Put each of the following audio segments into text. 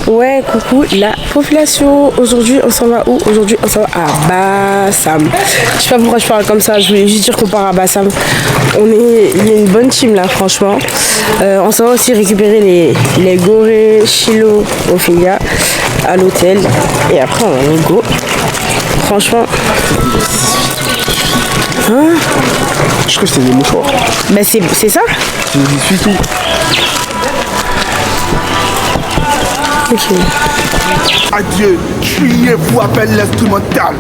Ouais, coucou la population. Aujourd'hui, on s'en va où? Aujourd'hui, on s'en va à Bassam. Je sais pas pourquoi je parle comme ça. Je voulais juste dire qu'on part à Bassam. Il y a une bonne team là, franchement. On s'en va aussi récupérer les gorées Chilo Ophélia à l'hôtel. Et après, on go. Franchement. Hein? Je crois que c'était des mouchoirs. Bah, c'est ça? Je suis tout. Ok. Adieu, criez-vous appelle l'instrumental.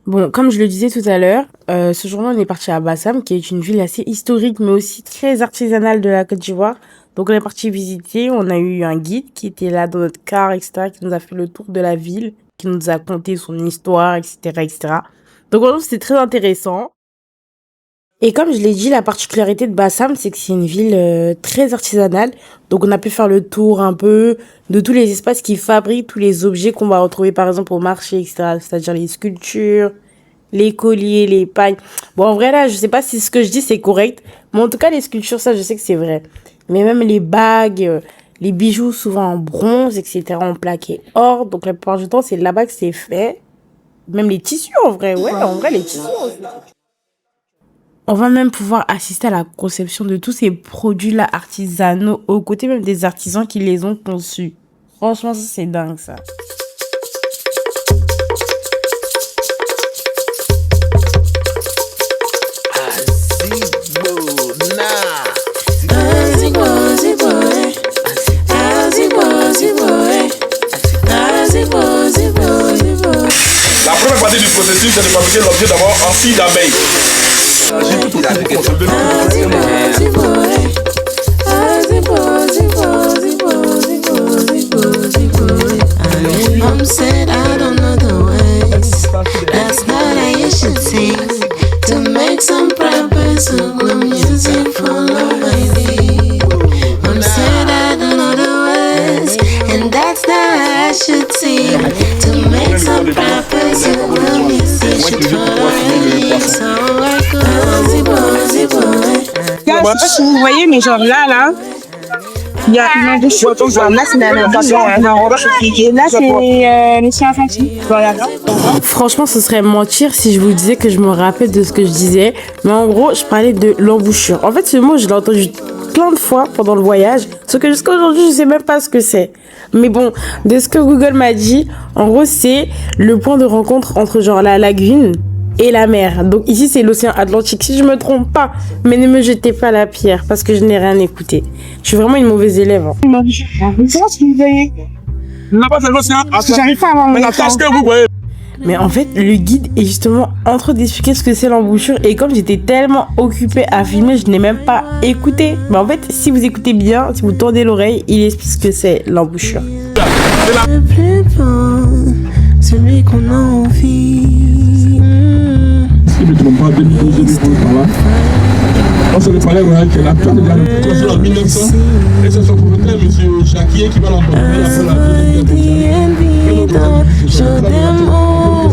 Bon, comme je le disais tout à l'heure, ce jour-là, on est parti à Bassam, qui est une ville assez historique, mais aussi très artisanale de la Côte d'Ivoire. Donc, on est parti visiter. On a eu un guide qui était là dans notre car, etc., qui nous a fait le tour de la ville, qui nous a conté son histoire, etc., etc. Donc, vraiment, c'était très intéressant. Et comme je l'ai dit, la particularité de Bassam, c'est que c'est une ville très artisanale. Donc, on a pu faire le tour un peu de tous les espaces qui fabriquent tous les objets qu'on va retrouver, par exemple, au marché, etc. C'est-à-dire les sculptures, les colliers, les pagnes. Bon, en vrai, là, je sais pas si ce que je dis, c'est correct. Mais en tout cas, les sculptures, ça, je sais que c'est vrai. Mais même les bagues, les bijoux, souvent en bronze, etc., en plaqué or. Donc, la plupart du temps, c'est là-bas que c'est fait. Même les tissus, en vrai. Ouais, en vrai, les tissus aussi. On va même pouvoir assister à la conception de tous ces produits-là artisanaux, aux côtés même des artisans qui les ont conçus. Franchement, ça, c'est dingue, ça. La première partie du processus, c'est de fabriquer l'objet d'abord en cire d'abeille. Mom said I don't know the ways. Last night I used to sing to make some promise of good music follow my lead. Mom said I don't know the ways, and that's how I should sing to make some promise of good music follow my lead. So I go zip boy. Là, je sais pas si vous voyez, mais genre là, il y a une embouchure. Là, c'est l'alimentation. Et là, c'est les soins infantiles. Voilà. Franchement, ce serait mentir si je vous disais que je me rappelle de ce que je disais. Mais en gros, je parlais de l'embouchure. En fait, ce mot, je l'ai entendu plein de fois pendant le voyage. Sauf que jusqu'à aujourd'hui, je sais même pas ce que c'est. Mais bon, de ce que Google m'a dit, en gros, c'est le point de rencontre entre genre la lagune et la mer. Donc ici, c'est l'océan Atlantique, si je me trompe pas. Mais ne me jetez pas la pierre parce que je n'ai rien écouté. Je suis vraiment une mauvaise élève. Hein. C'est ce que vous voyez. Là-bas, c'est l'océan. J'arrive pas à avoir Mais la tasse que vous voyez. Mais en fait, le guide est justement en train d'expliquer ce que c'est l'embouchure. Et comme j'étais tellement occupée à filmer, je n'ai même pas écouté. Mais en fait, si vous écoutez bien, si vous tendez l'oreille, il explique ce que c'est l'embouchure. Le plus beau, celui qu'on a envie. Si je ne me trompe pas, 2012, par là. On se le palais royal qui est là. C'est en 1900. Et c'est son propriétaire, M. Jacquier, qui va l'emporter après la deuxième guerre mondiale. Show them all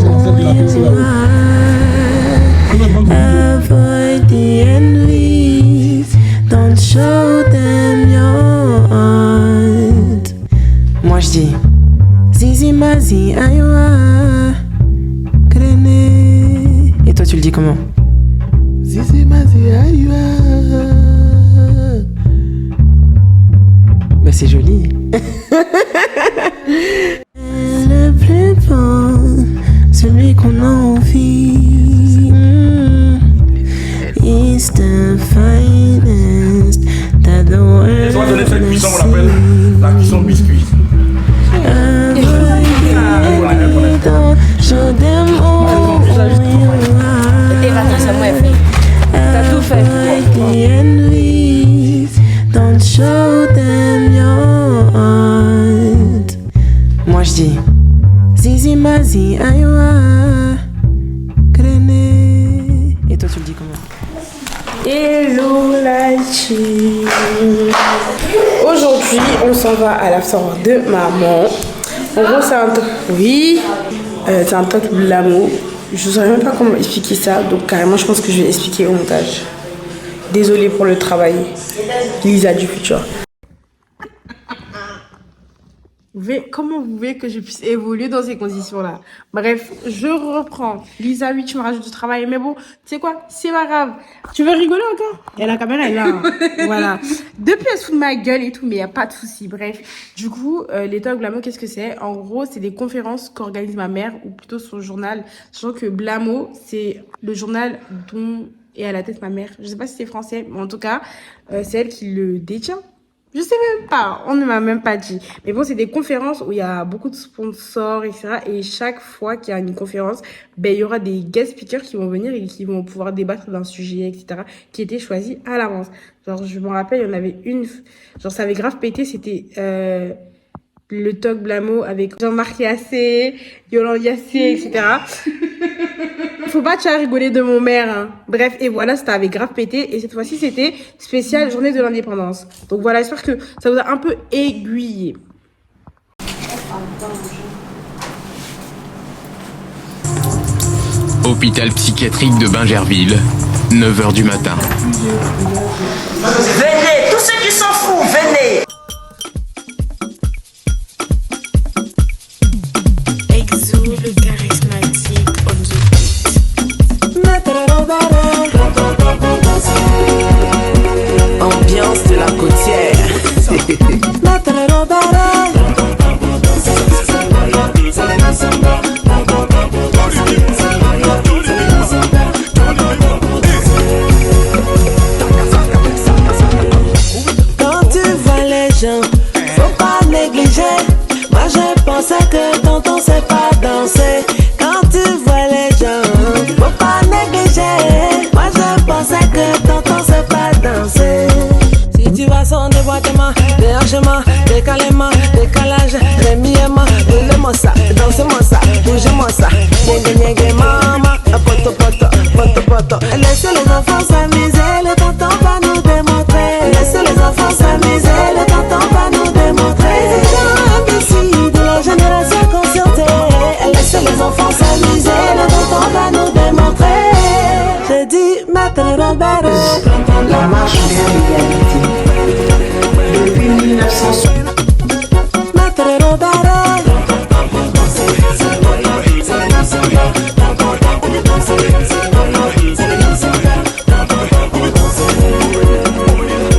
avoid the envies. Don't show them your heart. Moi, je dis... Zizi mazi aywa Krene. Et toi, tu le dis comment? Zizi mazi aywa. Bah, c'est joli. Le plus beau, celui qu'on a envie. Is the finest that the world On va donner cette cuisson qu'on appelle la cuisson biscuit. don't show them all the envies. Don't show them your heart. Moi, je dis... Zizi mazi aywa Krene. Et toi, tu le dis comment? Hello la team. Aujourd'hui, on s'en va à l'after de maman. En gros, c'est un... Oui. C'est un toc Blamo. Je ne saurais même pas comment expliquer ça, donc carrément je pense que je vais expliquer au montage. Désolée pour le travail. Lisa du futur. Comment vous voulez que je puisse évoluer dans ces conditions-là? Bref, je reprends. Lisa, oui, tu me rajoutes du travail. Mais bon, tu sais quoi? C'est pas grave. Tu veux rigoler encore? Et la caméra est là. Hein. Voilà. Depuis, elle se fout de ma gueule et tout, mais il n'y a pas de souci. Bref, du coup, les Talks Blamo, qu'est-ce que c'est? En gros, c'est des conférences qu'organise ma mère, ou plutôt son journal. Sachant que Blamo, c'est le journal dont est à la tête ma mère. Je sais pas si c'est français, mais en tout cas, c'est elle qui le détient. Je sais même pas, on ne m'a même pas dit. Mais bon, c'est des conférences où il y a beaucoup de sponsors, etc. Et chaque fois qu'il y a une conférence, il y aura des guest speakers qui vont venir et qui vont pouvoir débattre d'un sujet, etc. qui était choisi à l'avance. Genre, je me rappelle, il y en avait une, genre, ça avait grave pété, c'était le Talk Blamo avec Jean-Marc Yassé, Yolande Yassé, etc. Faut pas rigoler de mon maire. Hein. Bref, et voilà, ça avait grave pété. Et cette fois-ci, c'était spécial journée de l'indépendance. Donc voilà, j'espère que ça vous a un peu aiguillé. Hôpital psychiatrique de Bingerville, 9h du matin. Venez, tous ceux qui s'en foutent, venez. Exo, le charismatique on the Ambiance de la côtière. Quand tu vois les gens, faut pas négliger. Moi je pensais que tonton sait pas danser. Quand tu vois les gens, faut pas négliger. Moi je pensais que tonton sait pas danser. Si tu vas sans déboîtement, déhanchement, décalement, décalage, remis-moi, roulez-moi ça, dansez-moi ça, bougez-moi ça. Nyenge mama, poto poto, poto poto. Laissez les enfants s'amuser, le tonton va nous démontrer. Laissez les enfants s'amuser, le tonton va nous démontrer. Les gens imbéciles de la génération conscientée. Laissez les enfants s'amuser, le tonton va nous démontrer. J'ai dit mettre Robert. La marche vers l'égalité. Depuis 1960. Mettre Robert.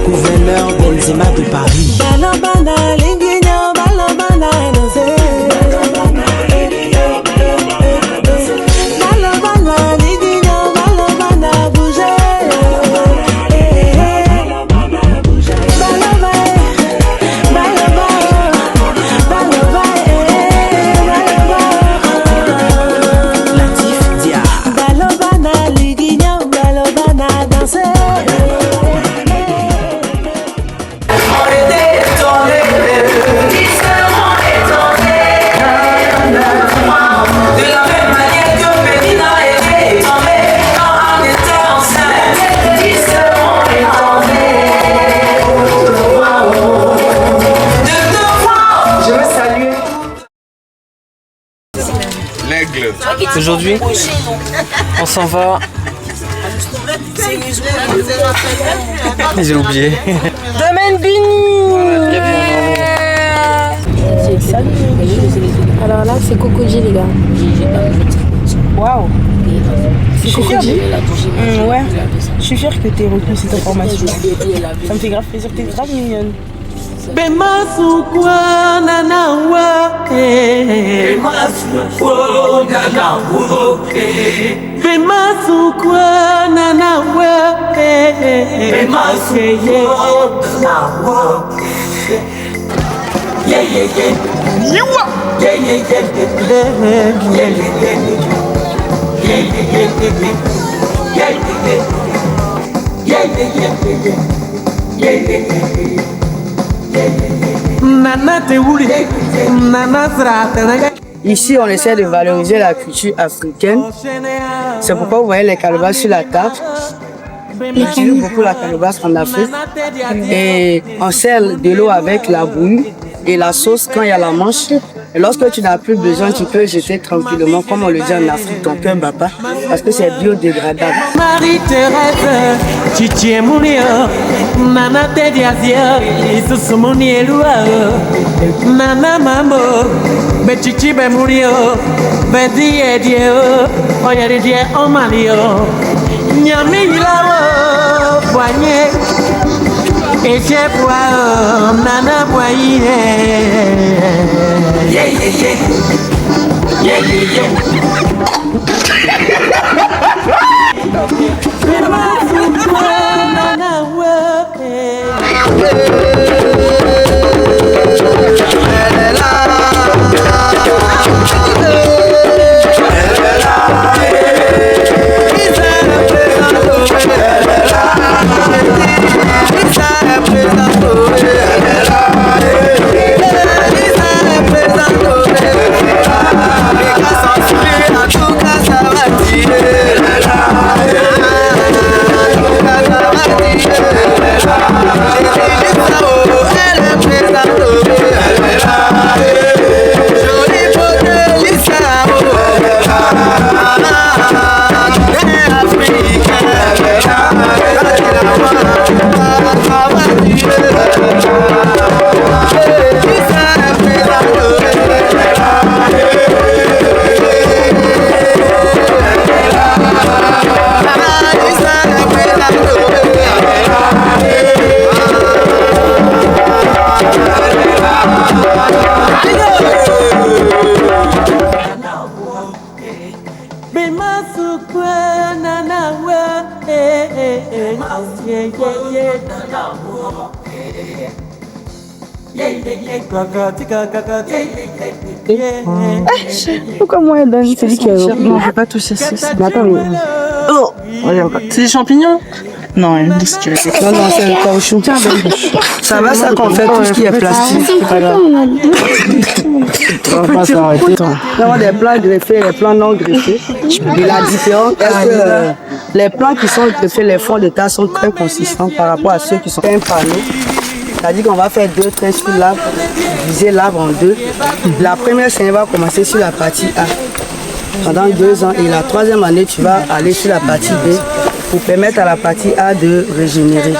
Gouverneur Benzema de Paris. Balabana, Linguignan, Balabana, danser. Balabana, Linguignan, Balabana, bouger. Latif Dia. Balabana, Linguignan, Balabana, danser. Aujourd'hui, on s'en va. J'ai oublié. Domaine Bini. Alors là, c'est Cocody, les gars. Waouh. C'est Cocody. Ouais. Je suis fière que tu aies retenu cette information. Ça me fait grave plaisir, t'es grave mignonne. Bemasukwa nana wake. Bemasukwa nana wake. Bemasukwa nana wake. Bemasukwa nana wake. Yeah yeah yeah. You up? Yeah yeah yeah. Yeah yeah yeah. Yeah yeah yeah. Yeah yeah yeah. Yeah yeah yeah. Ici, on essaie de valoriser la culture africaine. C'est pourquoi vous voyez les calebasses sur la table. On utilise beaucoup la calebasse en Afrique. Et on sert de l'eau avec la bouillie et la sauce quand il y a la manche. Et lorsque tu n'as plus besoin, tu peux jeter tranquillement, comme on le dit en Afrique, ton cœur bat pas, parce que c'est biodégradable. Marie-Thérèse, Chichi Mounio, Nana Tediazia, Isusu Mounielua, Nana Mambo, Bechichi Bemurio, Bedi Edio, Oyeridie Omalio, Nyami Lao, Poignet, et j'ai bois, Nana Boye. Yeah, yeah, yeah. Yeah, yeah, yeah. Pourquoi moi, David, c'est lui qui a... Non, je vais pas toucher ça. Mais attends, mais... Oh, c'est des champignons? non, elle me dit que tu Non, non, c'est le caoutchouc. Ça va, ça qu'on fait tout ce qui est plastique. C'est pas grave. On va pas s'arrêter. Nous avons des plants greffés et des plants non greffés. Et la différence est que les plants qui sont greffés, les fonds de tas sont très consistants par rapport à ceux qui sont un panneau. C'est-à-dire qu'on va faire 2 traits sur l'arbre, diviser l'arbre en 2. La première série va commencer sur la partie A pendant 2 ans et la 3e année, tu vas aller sur la partie B pour permettre à la partie A de régénérer.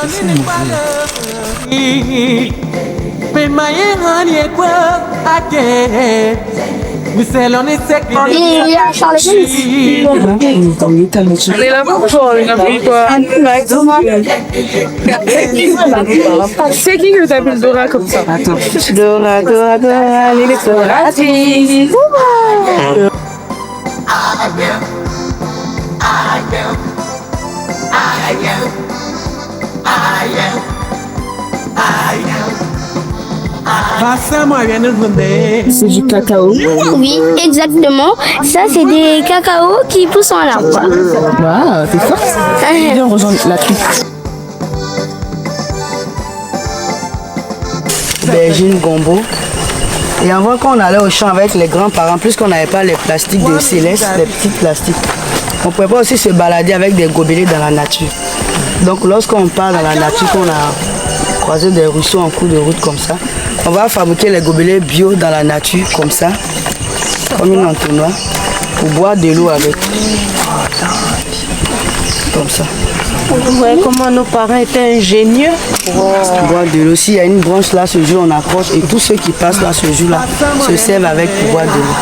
C'est qui que t'appelles Dora comme ça? Attends. Dora, Dora, Dora, l'exploratrice. C'est du cacao. Oui, exactement. Ça, c'est des cacao qui poussent en arbre. Waouh, t'es forte. Viens rejoindre la truc. Bergine, gombo. Et avant, quand on allait au champ avec les grands-parents, puisqu'on n'avait pas les plastiques de Céleste, les petits plastiques, on ne pouvait pas aussi se balader avec des gobelets dans la nature. Donc lorsqu'on part dans la nature, qu'on a croisé des ruisseaux en cours de route comme ça, on va fabriquer les gobelets bio dans la nature comme ça, comme une entonnoir, pour boire de l'eau avec. Comme ça. Vous voyez comment nos parents étaient ingénieux. Boire de l'eau. S'il y a une branche là, ce jour on accroche et tous ceux qui passent là ce jour là se servent avec pour boire de l'eau.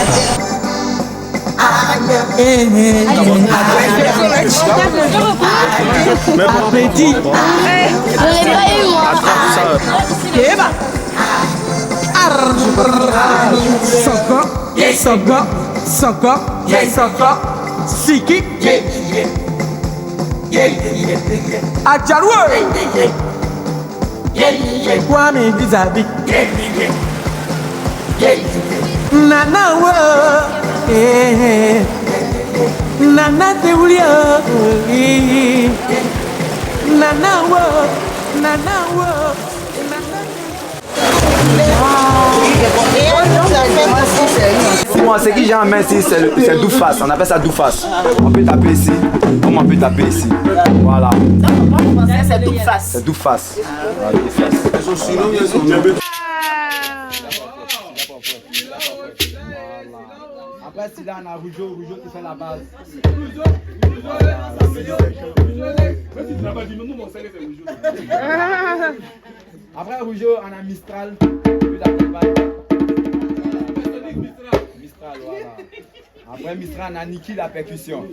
Nana Teulia, Nana wo, Nana wo. Moi, ce qui j'ai en main ici, c'est doux face. On appelle ça doux face. On peut taper ici, comme on peut taper ici. Voilà. C'est doux face. C'est doux face. Voilà, doux face. Après, si là, on a Rougeau qui fait la base. Après Rougeau, on a Mistral. Mistral, voilà. Après Mistral, on a Niki la percussion.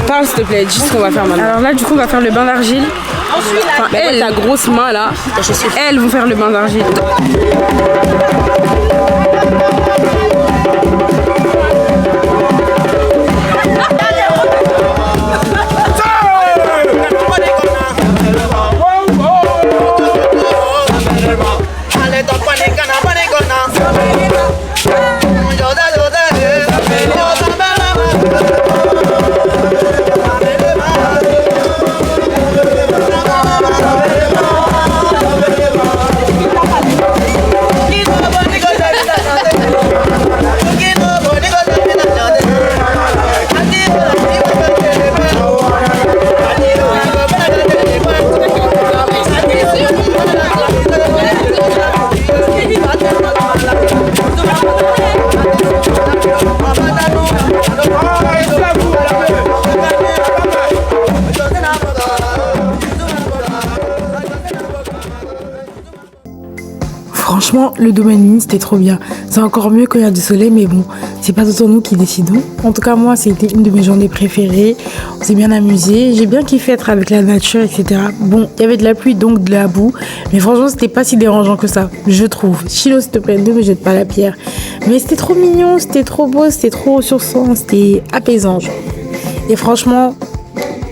Parle s'il te plaît, dis ce qu'on va faire maintenant. Alors là du coup on va faire le bain d'argile. Enfin, elle, ta grosse main là, elles vont faire le bain d'argile. Franchement, le domaine mini, c'était trop bien. C'est encore mieux quand il y a du soleil, mais bon, c'est pas autant nous qui décidons. En tout cas, moi, c'était une de mes journées préférées. On s'est bien amusé. J'ai bien kiffé être avec la nature, etc. Bon, il y avait de la pluie, donc de la boue. Mais franchement, c'était pas si dérangeant que ça, je trouve. Chilo, s'il te plaît, ne me jette pas la pierre. Mais c'était trop mignon, c'était trop beau, c'était trop ressourçant, c'était apaisant. Et franchement,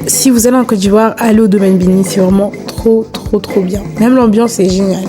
si vous allez en Côte d'Ivoire, allez au domaine Bini, c'est vraiment trop bien. Même l'ambiance est géniale.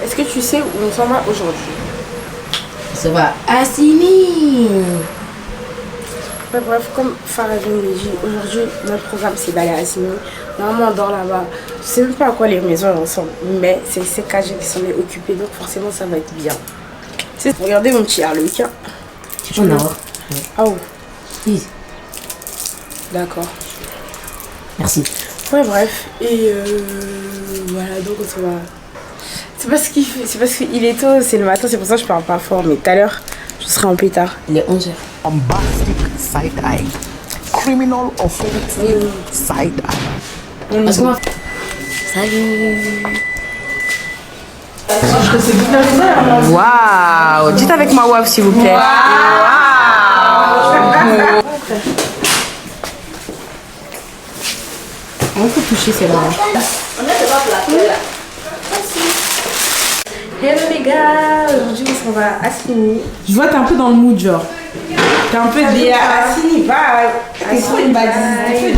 Est-ce que tu sais où on s'en va aujourd'hui? Ça va à Sini. Ouais, bref, comme Farah vient de le dire, aujourd'hui, notre programme c'est d'aller à Sini. Normalement, on dort là-bas. Je sais même pas à quoi les maisons ressemblent, mais c'est les CKG qui s'en est occupé, donc forcément ça va être bien. Regardez mon petit harlequin. Tu peux en avoir. Ah oh. Oui. D'accord. Merci. Ouais, bref. Et voilà, donc on se va. C'est parce qu'il est tôt, c'est le matin, c'est pour ça que je parle pas fort. Mais tout à l'heure, je serai en pétard. Il est 11h. Bombastic side-eye. Criminal offensive side-eye. Salut. Waouh. Dites avec moi waouh s'il vous plaît. Waouh. On peut toucher celle-là. On a des plaquer là. Hello les gars, aujourd'hui on s'en va à Sini. Je vois t'es un peu dans le mood genre. T'es un peu des à Sini, pas. T'es trop une badise.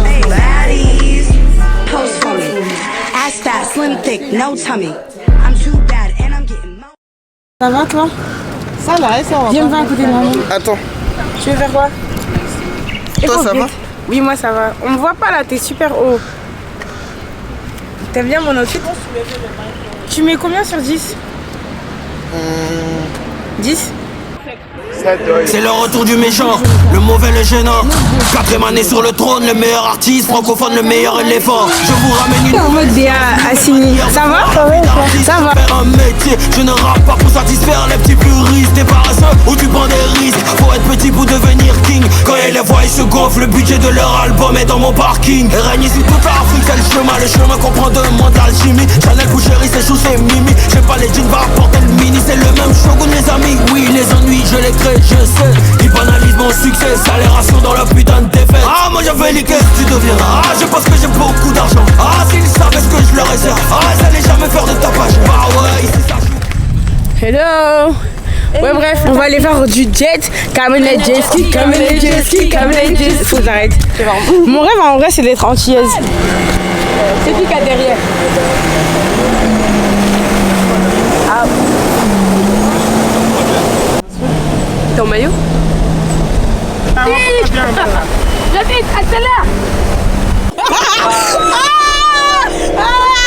Post for me. Ass fat, slim thick, no tummy. I'm too bad and I'm getting more. Ça va toi? Ça va, ça va. Viens me voir à côté de maman. Attends. Tu veux faire quoi? Toi ça va? Oui, moi ça va. On me voit pas là, t'es super haut. T'aimes bien mon outfit? Tu mets combien sur 10? 10? C'est le retour du méchant, le mauvais, le gênant. Quatrième année sur le trône, le meilleur artiste francophone, le meilleur éléphant. Je vous ramène une en mode DA Assini. Ça va? Ça va. Faire un métier, je ne rappe pas pour satisfaire les petits puristes. T'es paresseux ou tu prends des risques. Faut être petit pour devenir king. Quand ils les voient, ils se gonflent. Le budget de leur album est dans mon parking. Et règne ici toute l'Afrique, c'est le chemin qu'on prend de moi d'alchimie. Chanel, Boucherie, c'est chou, c'est Mimi. J'ai pas les jeans, va apporter le mini. C'est le même shogun, les amis. Oui, les ennuis, je les crée, je sais. Ils banalisent mon succès, ça les rassure dans la putain de défaite. Ah, moi j'avais les caisses, tu deviendras. Ah, je pense que j'ai beaucoup d'argent. Ah, s'ils savaient ce que je leur réserve. Ah, ça allait jamais faire de tapage. Ah ouais, ici ça joue. Hello. Ouais, bref, on va aller faire du jet. Comme les jet ski, comme les jet ski, comme les jet ski. Faut que j'arrête. Mon rêve en vrai, c'est d'être antillaise. C'est qui qu'il y a derrière? Ah. T'es en maillot? David, accélère.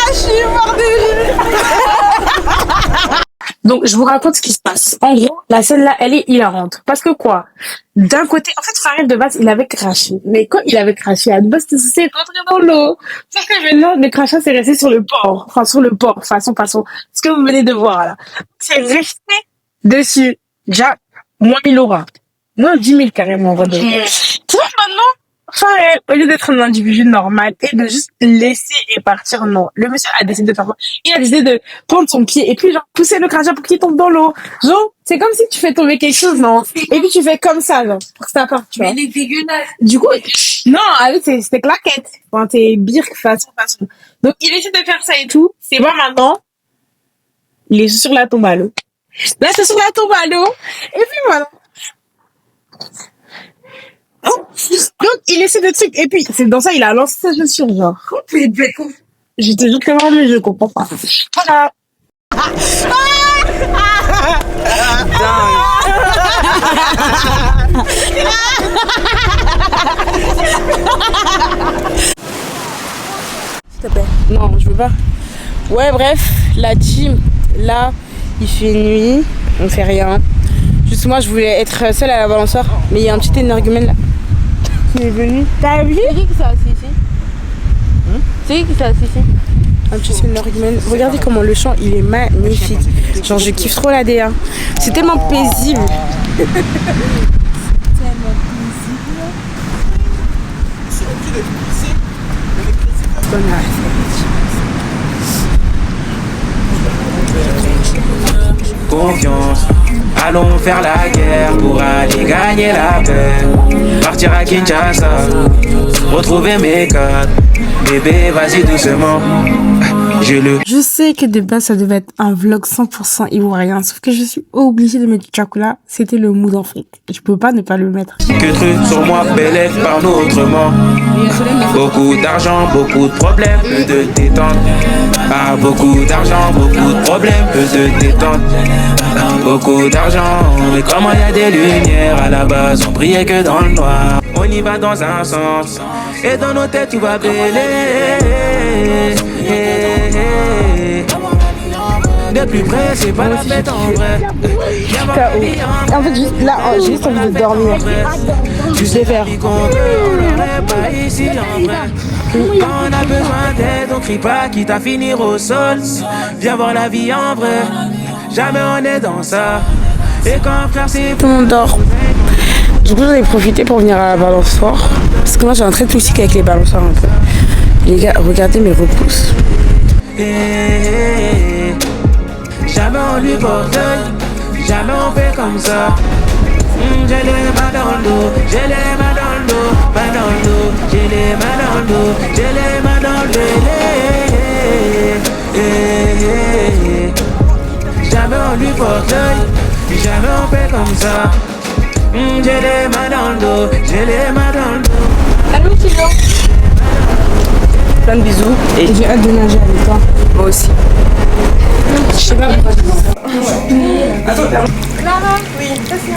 Je suis mort de rire. Donc, je vous raconte ce qui se passe. En gros, la scène là, elle est hilarante. Parce que quoi? D'un côté, en fait, Farid de base, il avait craché. Mais quand il avait craché, à de base, c'est rentré dans l'eau. Sauf que maintenant, le crachat, c'est resté sur le port. Enfin, sur le port. Façon. Ce que vous venez de voir, là. C'est resté dessus. Déjà, moins 1000 euros. Moins 10 000 carrément, en vrai. Tu vois, maintenant, Farid, au lieu d'être un individu normal et de juste laisser et partir, non. Le monsieur a décidé de faire quoi? Il a décidé de prendre son pied et puis genre pousser le crachat pour qu'il tombe dans l'eau. Genre, c'est comme si tu fais tomber quelque chose, non? Et puis tu fais comme ça, genre, pour que ça parte, tu vois. Mais il est dégueulasse. Du coup, non, avec c'était claquettes. Enfin, tes birques façon. Donc, il essaie de faire ça et tout. C'est bon maintenant. Il est sur la tombe à l'eau. Là, c'est sur la tombe à l'eau. Et puis voilà. Donc, il essaie de trucs. Et puis, c'est dans ça, il a lancé sa chaussure, genre. Je te jure que vraiment, je comprends pas. Voilà. S'il te plaît. Non, je veux pas. Ouais, bref, la team, là, il fait nuit, on fait rien. Juste moi, je voulais être seule à la balançoire, mais il y a un petit énergumène là qui est venu. T'as vu? C'est qui s'est assis ici? C'est qui s'est assis ici? Un petit énergumène. Regardez comment le chant, il est magnifique. Genre, je kiffe trop la DA. C'est tellement paisible. Confiance, allons faire la guerre pour aller gagner la paix. Partir à Kinshasa, retrouver mes codes. Bébé, vas-y doucement. Je sais que de base ça devait être un vlog 100% ivoirien, sauf que je suis obligée de mettre du Tchakula. C'était le mood en fric. Je peux pas ne pas le mettre. Que truc sur moi, belle, parle-nous autrement. Beaucoup d'argent, beaucoup de problèmes, peu de détente. Ah, beaucoup d'argent, beaucoup de problèmes, peu de détente. Beaucoup d'argent, mais comment y a des lumières à la base, on brillait que dans le noir. On y va dans un sens, et dans nos têtes tout va brûler. De plus près, c'est pas la fête en vrai. KO. En fait, juste là, j'ai juste envie de dormir. Juste les faire. Quand on a besoin d'aide, on crie pas, quitte à finir au sol. Viens voir la vie en vrai. Jamais on est dans ça. Et quand frère, c'est tout le monde dort. Du coup, j'en ai profité pour venir à la balançoire. Parce que moi, j'ai un trait de musique avec les balançoires un peu. Les gars, regardez mes repousses. Jamais on lui porte, jamais on fait comme ça. J'ai les mains dans le dos, j'ai les mains dans le dos, mains dans le dos, j'ai les mains dans le dos, j'ai les mains dans le dos. Jamais on lui porte, jamais on fait comme ça. J'ai les mains dans le dos, j'ai les mains dans le dos. Allô, Kilo. Plein de bisous. Et j'ai hâte de nager avec toi. Moi aussi. Je sais pas pourquoi je dis ça. Attends, Clara, oui. Ça, c'est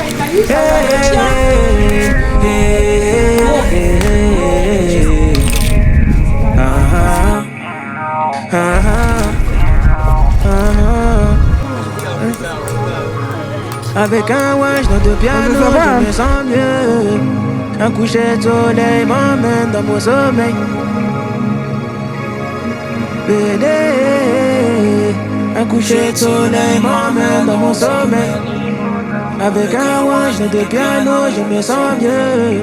Avec un wesh dans deux pianos, je me sens mieux. Un coucher de soleil m'emmène dans mon sommeil. Bébé, un coucher de soleil m'emmène dans mon sommeil. Avec un wesh dans deux pianos, je me sens mieux.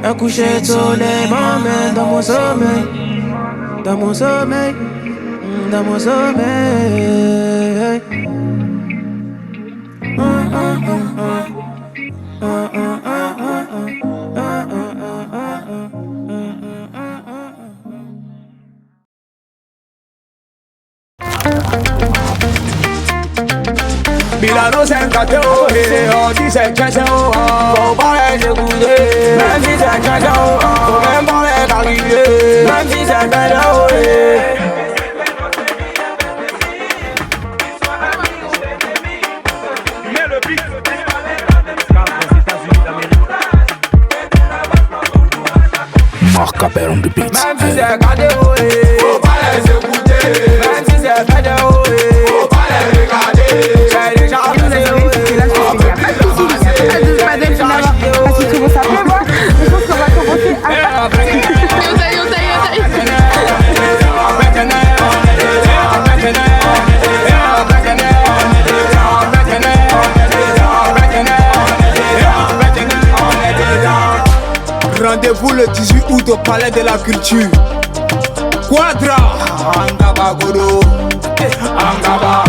Un coucher de soleil m'emmène dans mon sommeil. Dans mon sommeil, dans mon sommeil. Milano 50 oh, on dit c'est 15 oh, faut pas les écouter. Même si c'est 15 oh, faut même pas les calculer. Même si c'est belle oh, Marc Capel on the beat. même si c'est 40 oh, faut pas les écouter. Même si c'est 20 oh, faut pas les regarder. J'ai déjà passé oh, Parce que vous savez, moi, je pense qu'on va commencer à... Rendez-vous le 18 août au Palais de la Culture. Quadra Angaba Godo, Angaba,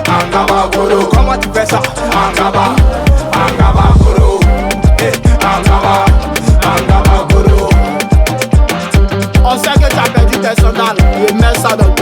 Angaba Godo. Comment tu fais ça? Angaba, Angaba Godo, Angaba, Angaba Godo. On sait que tu as perdu tes sandales et mets ça dans